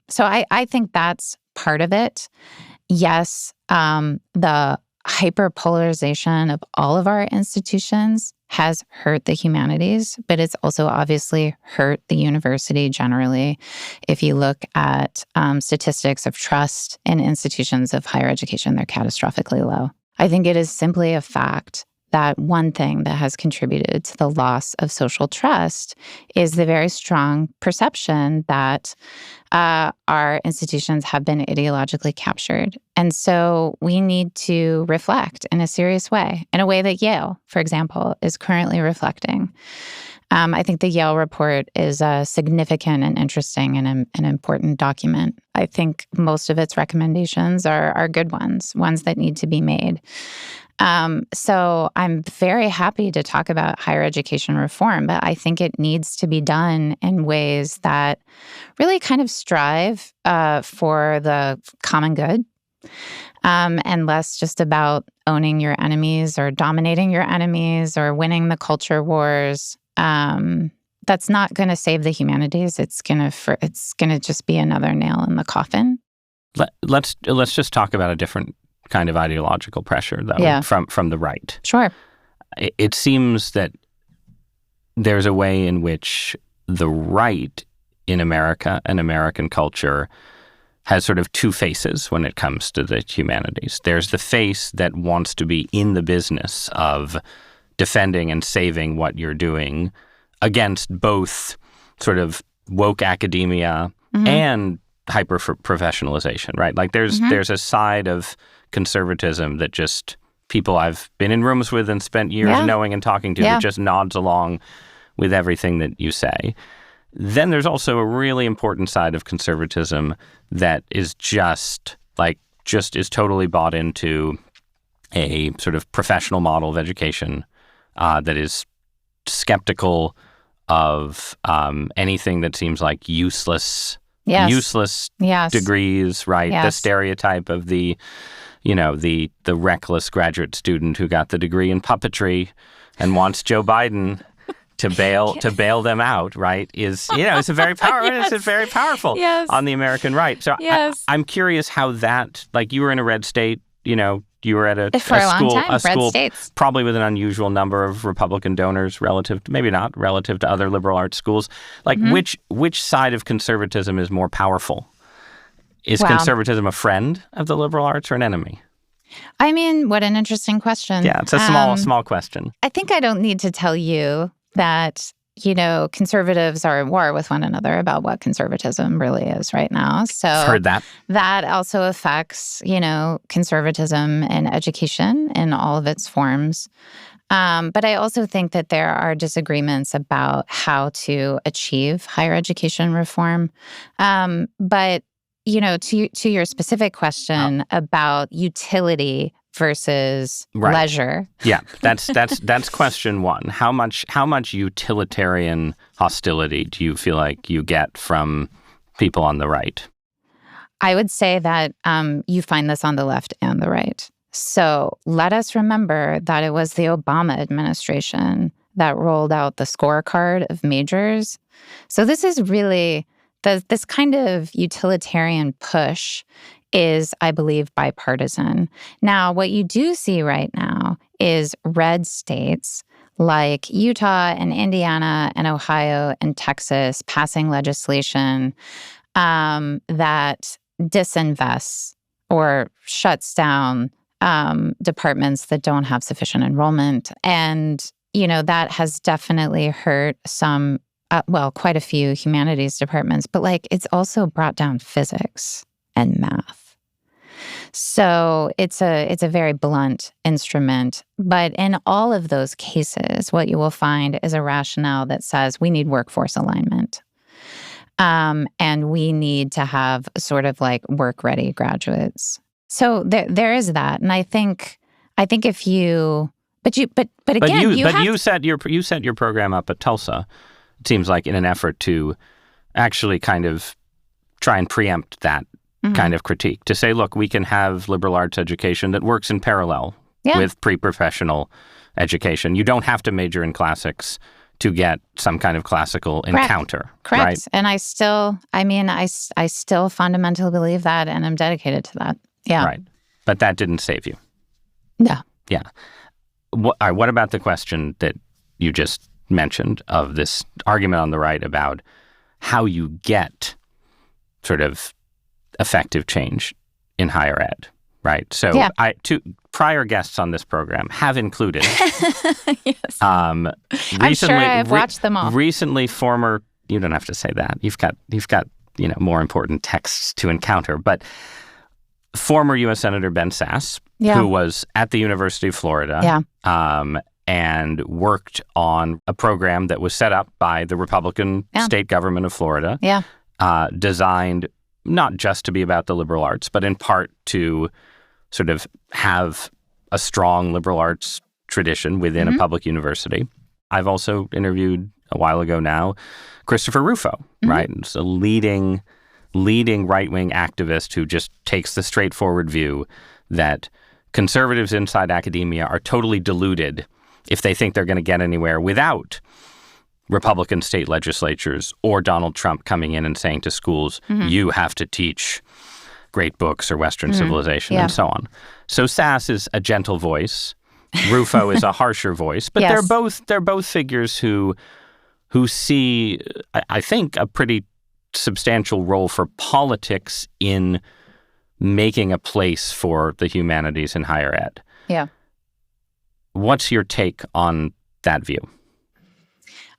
so I think that's part of it. Yes, the hyperpolarization of all of our institutions has hurt the humanities, but it's also obviously hurt the university generally. If you look at statistics of trust in institutions of higher education, they're catastrophically low. I think it is simply a fact that one thing that has contributed to the loss of social trust is the very strong perception that our institutions have been ideologically captured. And so we need to reflect in a serious way, in a way that Yale, for example, is currently reflecting. I think the Yale report is a significant and interesting and an important document. I think most of its recommendations are good ones that need to be made. So I'm very happy to talk about higher education reform, but I think it needs to be done in ways that really kind of strive for the common good, and less just about owning your enemies or dominating your enemies or winning the culture wars. That's not going to save the humanities. It's going to just be another nail in the coffin. Let's just talk about a different kind of ideological pressure, though, from the right. Sure. It seems that there's a way in which the right in America and American culture has sort of two faces when it comes to the humanities. There's the face that wants to be in the business of defending and saving what you're doing against both sort of woke academia and hyper-professionalization, right? Like there's a side of conservatism that just people I've been in rooms with and spent years knowing and talking to that just nods along with everything that you say. Then there's also a really important side of conservatism that is just is totally bought into a sort of professional model of education that is skeptical of anything that seems like useless degrees, right? Yes. The stereotype of the, the reckless graduate student who got the degree in puppetry and wants Joe Biden to bail them out, right? It's a very powerful. Yes. It's very powerful Yes. on the American right. So Yes. I'm curious how that, like, you were in a red state, you were at a For a long school, time, red states. probably with an unusual number of Republican donors relative to other liberal arts schools. Like, which side of conservatism is more powerful? Is conservatism a friend of the liberal arts or an enemy? I mean, what an interesting question. Yeah, it's a small question. I think I don't need to tell you that, conservatives are at war with one another about what conservatism really is right now. So I've heard that. That also affects, conservatism in education in all of its forms. But I also think that there are disagreements about how to achieve higher education reform. But, to your specific question about utility versus leisure. Yeah, that's question one. How much utilitarian hostility do you feel like you get from people on the right? I would say that you find this on the left and the right. So let us remember that it was the Obama administration that rolled out the scorecard of majors. So this is really this kind of utilitarian push is, I believe, bipartisan. Now, what you do see right now is red states like Utah and Indiana and Ohio and Texas passing legislation that disinvests or shuts down departments that don't have sufficient enrollment. And, that has definitely hurt some, quite a few humanities departments, but it's also brought down physics and math. So it's a very blunt instrument. But in all of those cases, what you will find is a rationale that says we need workforce alignment. And we need to have sort of work-ready graduates. So there is that. And I think if you you set your program up at Tulsa, it seems like, in an effort to actually kind of try and preempt that kind of critique, to say, look, we can have liberal arts education that works in parallel with pre-professional education. You don't have to major in classics to get some kind of classical encounter. Correct. Right? And I still fundamentally believe that, and I'm dedicated to that. Yeah. Right. But that didn't save you. No. Yeah. What about the question that you just mentioned of this argument on the right about how you get sort of effective change in higher ed, right? So two prior guests on this program have included. Yes. Recently, I'm sure I've watched them all. Recently, you don't have to say that. You've got more important texts to encounter. But former U.S. Senator Ben Sasse, who was at the University of Florida, and worked on a program that was set up by the Republican state government of Florida, designed not just to be about the liberal arts, but in part to sort of have a strong liberal arts tradition within a public university. I've also interviewed a while ago now Christopher Rufo, right? It's a leading right-wing activist who just takes the straightforward view that conservatives inside academia are totally deluded if they think they're going to get anywhere without Republican state legislatures or Donald Trump coming in and saying to schools, you have to teach great books or Western civilization and so on. So Sasse is a gentle voice. Rufo is a harsher voice. But they're both figures who see, I think, a pretty substantial role for politics in making a place for the humanities in higher ed. Yeah. What's your take on that view?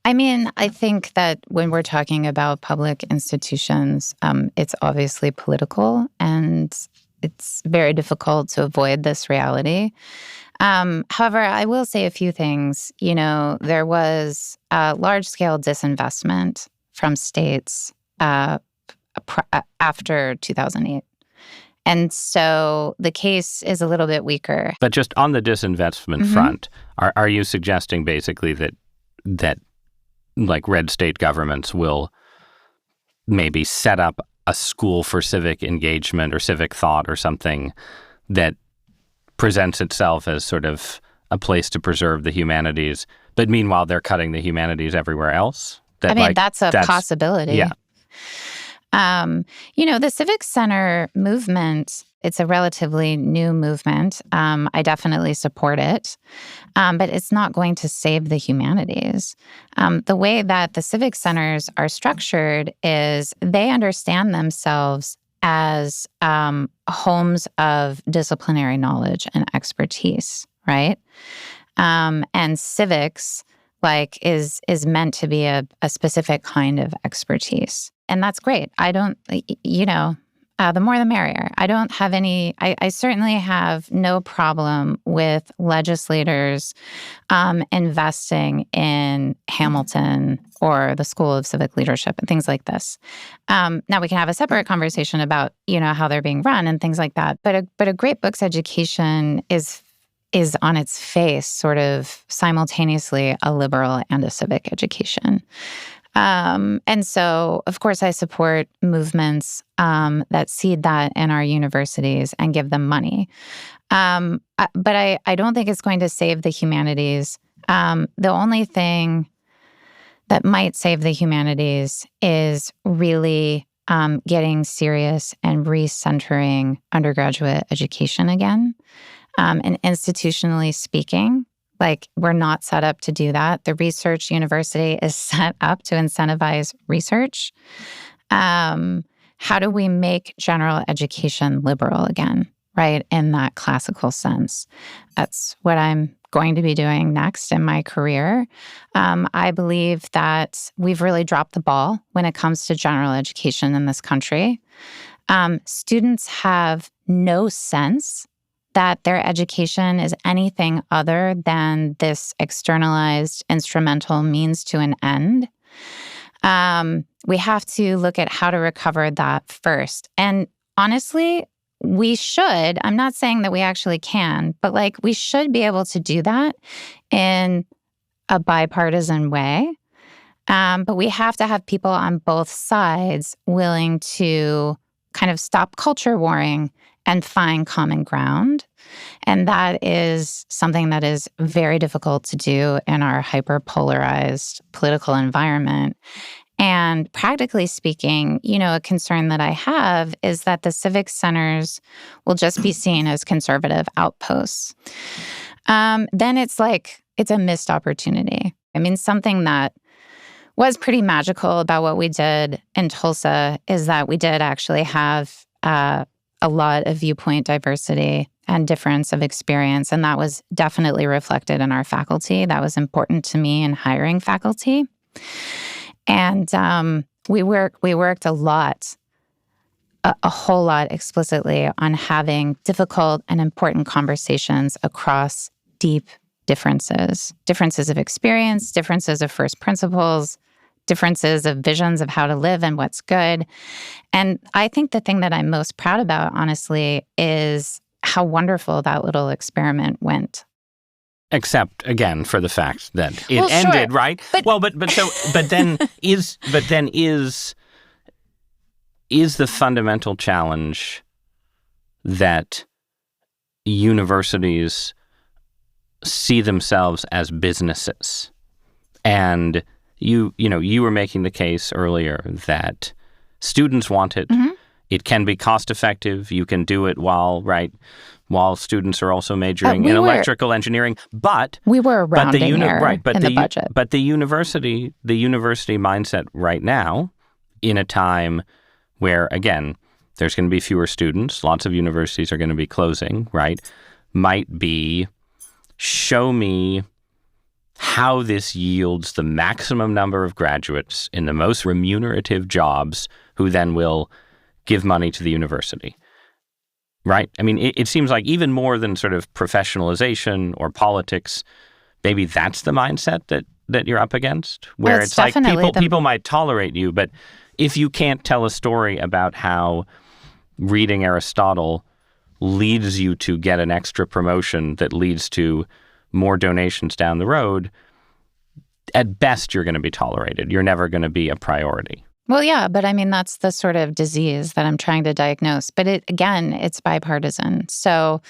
I mean, I think that when we're talking about public institutions, it's obviously political, and it's very difficult to avoid this reality. However, I will say a few things. There was large-scale disinvestment from states after 2008. And so the case is a little bit weaker. But just on the disinvestment front, are you suggesting basically that like red state governments will maybe set up a school for civic engagement or civic thought or something that presents itself as sort of a place to preserve the humanities, but meanwhile they're cutting the humanities everywhere else. That's a possibility. Yeah. The Civic Center movement, it's a relatively new movement. I definitely support it, but it's not going to save the humanities. The way that the Civic Centers are structured is they understand themselves as homes of disciplinary knowledge and expertise, right? And civics, is meant to be a specific kind of expertise. And that's great. I don't, the more the merrier. I certainly have no problem with legislators investing in Hamilton or the School of Civic Leadership and things like this. Now we can have a separate conversation about, how they're being run and things like that. But a great books education is on its face sort of simultaneously a liberal and a civic education. And so, of course, I support movements that seed that in our universities and give them money. But I don't think it's going to save the humanities. The only thing that might save the humanities is really getting serious and recentering undergraduate education again. And institutionally speaking, we're not set up to do that. The research university is set up to incentivize research. How do we make general education liberal again, right? In that classical sense. That's what I'm going to be doing next in my career. I believe that we've really dropped the ball when it comes to general education in this country. Students have no sense that their education is anything other than this externalized instrumental means to an end. We have to look at how to recover that first. And honestly, we should, I'm not saying that we actually can, but we should be able to do that in a bipartisan way. But we have to have people on both sides willing to kind of stop culture warring and find common ground. And that is something that is very difficult to do in our hyper-polarized political environment. And practically speaking, a concern that I have is that the civic centers will just be seen as conservative outposts. Then it's a missed opportunity. Something that was pretty magical about what we did in Tulsa is that we did actually have a lot of viewpoint diversity and difference of experience. And that was definitely reflected in our faculty. That was important to me in hiring faculty. And we worked a whole lot explicitly on having difficult and important conversations across deep differences of experience, differences of first principles, differences of visions of how to live and what's good. And I think the thing that I'm most proud about, honestly, is how wonderful that little experiment went. Except, again, for the fact that it ended, sure. Right? But then is the fundamental challenge that universities see themselves as businesses. And you were making the case earlier that students want it. Mm-hmm. It can be cost effective. You can do it while students are also majoring in electrical engineering. But we were rounding error in the budget. But the university mindset right now, in a time where, again, there's going to be fewer students, lots of universities are going to be closing, right? Might be, show me how this yields the maximum number of graduates in the most remunerative jobs who then will give money to the university, right? It seems like even more than sort of professionalization or politics, maybe that's the mindset that you're up against, where it's like people might tolerate you, but if you can't tell a story about how reading Aristotle leads you to get an extra promotion that leads to more donations down the road, at best you're going to be tolerated. You're never going to be a priority. Well, yeah, but I mean, that's the sort of disease that I'm trying to diagnose. But it's bipartisan. So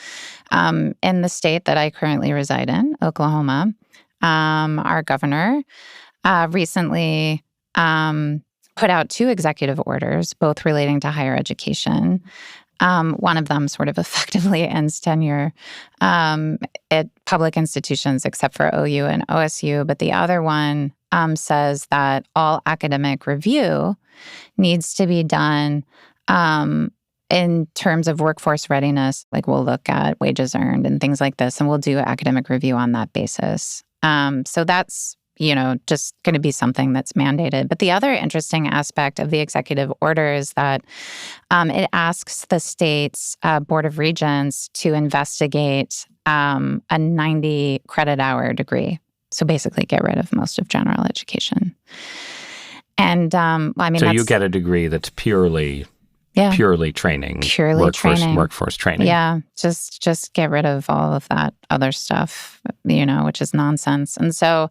in the state that I currently reside in, Oklahoma, our governor recently put out 2 executive orders, both relating to higher education. One of them sort of effectively ends tenure at public institutions, except for OU and OSU. But the other one says that all academic review needs to be done in terms of workforce readiness. Like, we'll look at wages earned and things like this, and we'll do academic review on that basis. So that's just going to be something that's mandated. But the other interesting aspect of the executive order is that it asks the state's Board of Regents to investigate a 90 credit hour degree. So basically get rid of most of general education. And I mean, so you get a degree that's purely training, workforce training. Yeah, just get rid of all of that other stuff, which is nonsense. And so,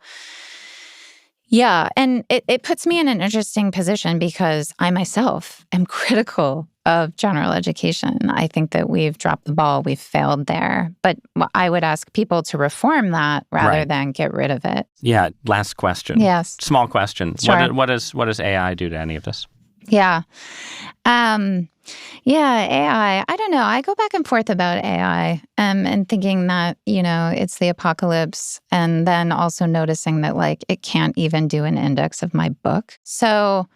yeah, and it puts me in an interesting position because I myself am critical of general education. I think that we've dropped the ball, we've failed there. But I would ask people to reform that rather than get rid of it. Yeah, last question. Yes. Small question. Sure. What does AI do to any of this? Yeah. AI. I don't know. I go back and forth about AI and thinking that, it's the apocalypse, and then also noticing that, it can't even do an index of my book. So,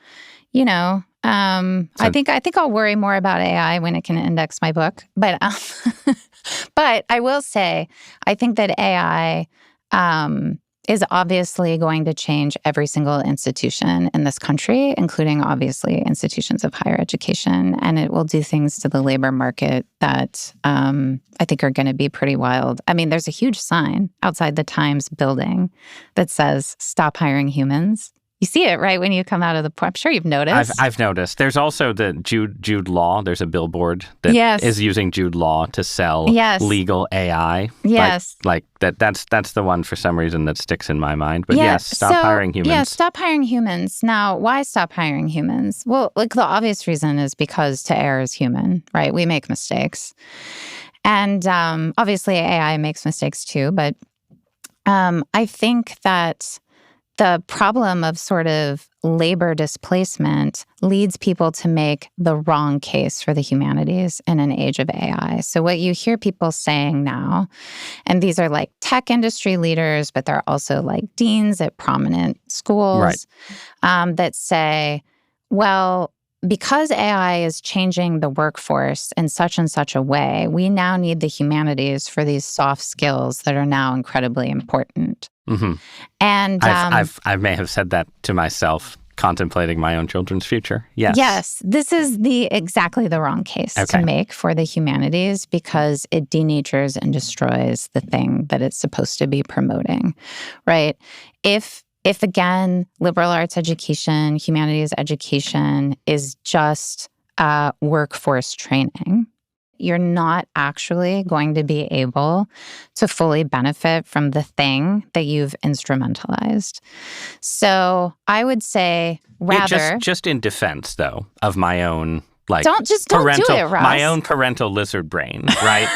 I think I'll worry more about AI when it can index my book. But but I will say, I think that AI is obviously going to change every single institution in this country, including obviously institutions of higher education. And it will do things to the labor market that I think are going to be pretty wild. I mean, there's a huge sign outside the Times building that says, "Stop hiring humans." You see it, right, when you come out of the I'm sure you've noticed. I've noticed. There's also the Jude Law. There's a billboard that is using Jude Law to sell legal AI. Yes. Like that's the one for some reason that sticks in my mind. But stop hiring humans. Yeah, stop hiring humans. Now, why stop hiring humans? Well, the obvious reason is because to err is human, right? We make mistakes. And obviously AI makes mistakes too. But I think that the problem of sort of labor displacement leads people to make the wrong case for the humanities in an age of AI. So what you hear people saying now, and these are tech industry leaders, but they're also deans at prominent schools that say, well, because AI is changing the workforce in such and such a way, we now need the humanities for these soft skills that are now incredibly important. Mm-hmm. And I may have said that to myself, contemplating my own children's future. Yes. Yes, this is exactly the wrong case to make for the humanities because it denatures and destroys the thing that it's supposed to be promoting, right? If again, liberal arts education, humanities education is just workforce training, you're not actually going to be able to fully benefit from the thing that you've instrumentalized. So I would say rather... Just in defense, though, of my own, don't do it, Ross. My own parental lizard brain, right?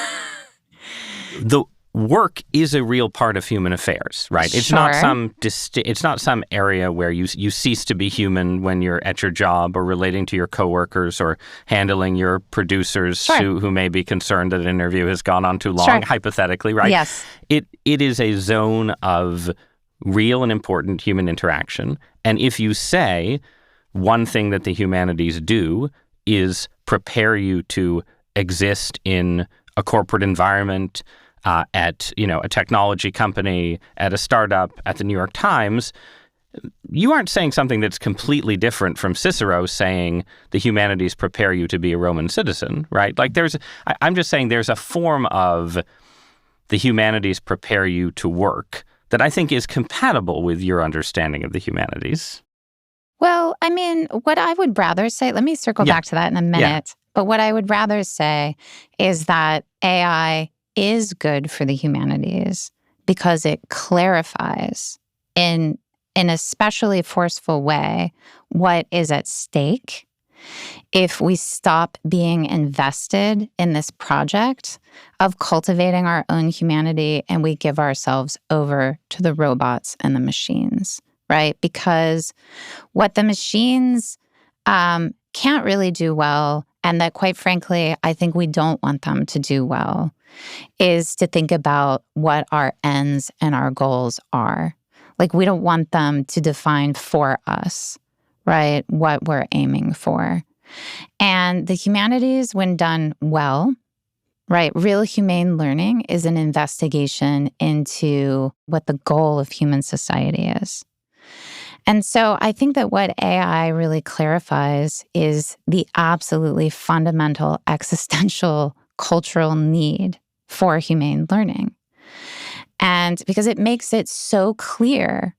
The work is a real part of human affairs, right? It's not some area where you cease to be human when you're at your job or relating to your coworkers or handling your producers who may be concerned that an interview has gone on too long, hypothetically, right? Yes. It is a zone of real and important human interaction. And if you say one thing that the humanities do is prepare you to exist in a corporate environment, at a technology company, at a startup, at the New York Times, you aren't saying something that's completely different from Cicero saying the humanities prepare you to be a Roman citizen, right? I'm just saying there's a form of the humanities prepare you to work that I think is compatible with your understanding of the humanities. Well, I mean, what I would rather say, let me circle back to that in a minute, but what I would rather say is that AI is good for the humanities because it clarifies in in a especially forceful way what is at stake if we stop being invested in this project of cultivating our own humanity and we give ourselves over to the robots and the machines, right? Because what the machines can't really do well, and that quite frankly, I think we don't want them to do well, is to think about what our ends and our goals are. Like, we don't want them to define for us, right, what we're aiming for. And the humanities, when done well, right, real humane learning is an investigation into what the goal of human society is. And so I think that what AI really clarifies is the absolutely fundamental existential cultural need for humane learning. And because it makes it so clear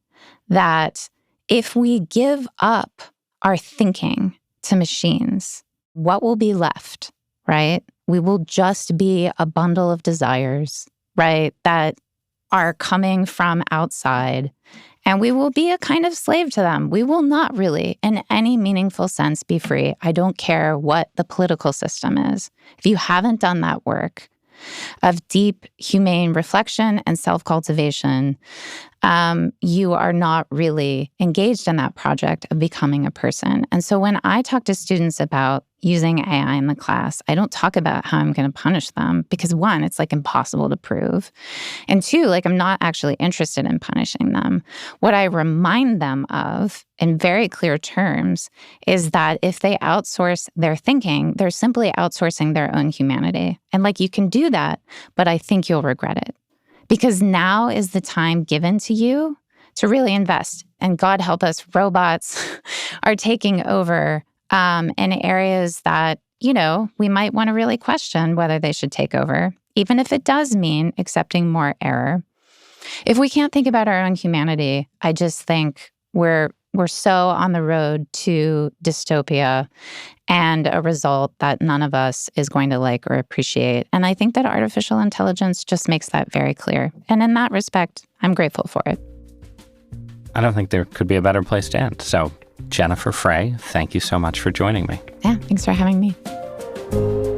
that if we give up our thinking to machines, what will be left, right? We will just be a bundle of desires, right, that are coming from outside. And we will be a kind of slave to them. We will not really, in any meaningful sense, be free. I don't care what the political system is. If you haven't done that work of deep, humane reflection and self-cultivation, you are not really engaged in that project of becoming a person. And so when I talk to students about using AI in the class, I don't talk about how I'm going to punish them because, one, it's like impossible to prove. And two, like, I'm not actually interested in punishing them. What I remind them of in very clear terms is that if they outsource their thinking, they're simply outsourcing their own humanity. And like, you can do that, but I think you'll regret it. Because now is the time given to you to really invest. And God help us, robots are taking over in areas that, you know, we might want to really question whether they should take over, even if it does mean accepting more error. If we can't think about our own humanity, I just think we're so on the road to dystopia and a result that none of us is going to like or appreciate. And I think that artificial intelligence just makes that very clear. And in that respect, I'm grateful for it. I don't think there could be a better place to end. So, Jennifer Frey, thank you so much for joining me. Yeah, thanks for having me.